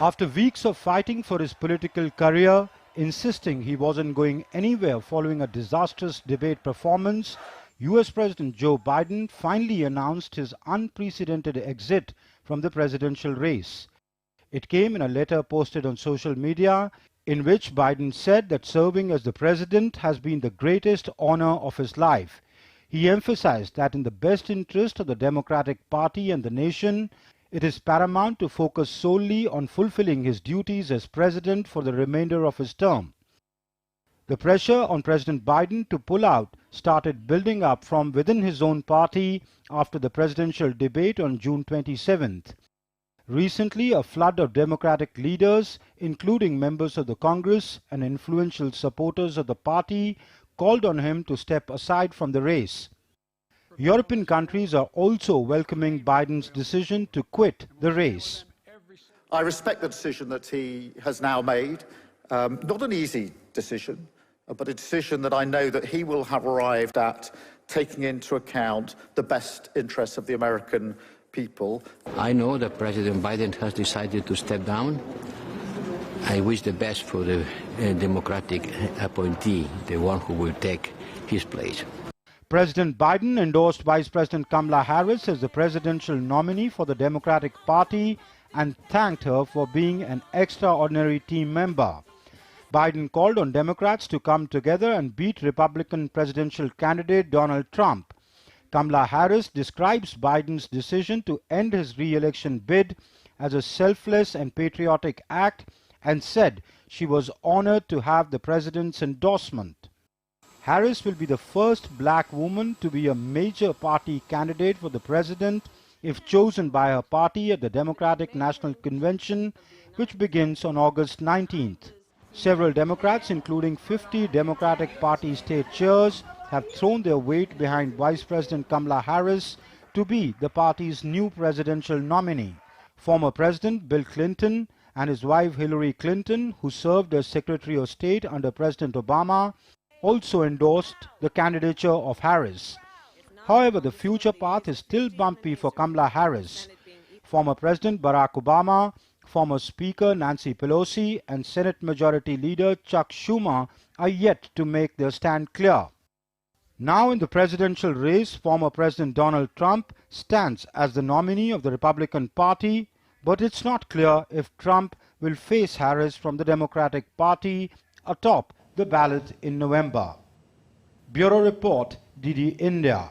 After weeks of fighting for his political career, insisting he wasn't going anywhere following a disastrous debate performance, US President Joe Biden finally announced his unprecedented exit from the presidential race. It came in a letter posted on social media in which Biden said that serving as the president has been the greatest honor of his life. He emphasized that in the best interest of the Democratic Party and the nation, it is paramount to focus solely on fulfilling his duties as president for the remainder of his term. The pressure on President Biden to pull out started building up from within his own party after the presidential debate on June 27th. Recently, a flood of Democratic leaders, including members of the Congress and influential supporters of the party, called on him to step aside from the race. European countries are also welcoming Biden's decision to quit the race. I respect the decision that he has now made. Not an easy decision, but a decision that I know that he will have arrived at, taking into account the best interests of the American people. I know that President Biden has decided to step down. I wish the best for the Democratic appointee, the one who will take his place. President Biden endorsed Vice President Kamala Harris as the presidential nominee for the Democratic Party and thanked her for being an extraordinary team member. Biden called on Democrats to come together and beat Republican presidential candidate Donald Trump. Kamala Harris describes Biden's decision to end his re-election bid as a selfless and patriotic act and said she was honored to have the president's endorsement. Harris will be the first black woman to be a major party candidate for the president if chosen by her party at the Democratic National Convention, which begins on August 19th. Several Democrats, including 50 Democratic Party state chairs, have thrown their weight behind Vice President Kamala Harris to be the party's new presidential nominee. Former President Bill Clinton and his wife Hillary Clinton, who served as Secretary of State under President Obama, also endorsed the candidature of Harris. However, the future path is still bumpy for Kamala Harris. Former President Barack Obama, former Speaker Nancy Pelosi, and Senate Majority Leader Chuck Schumer are yet to make their stand clear. Now in the presidential race, former President Donald Trump stands as the nominee of the Republican Party, but it's not clear if Trump will face Harris from the Democratic Party atop the ballot in November. Bureau Report, DD India.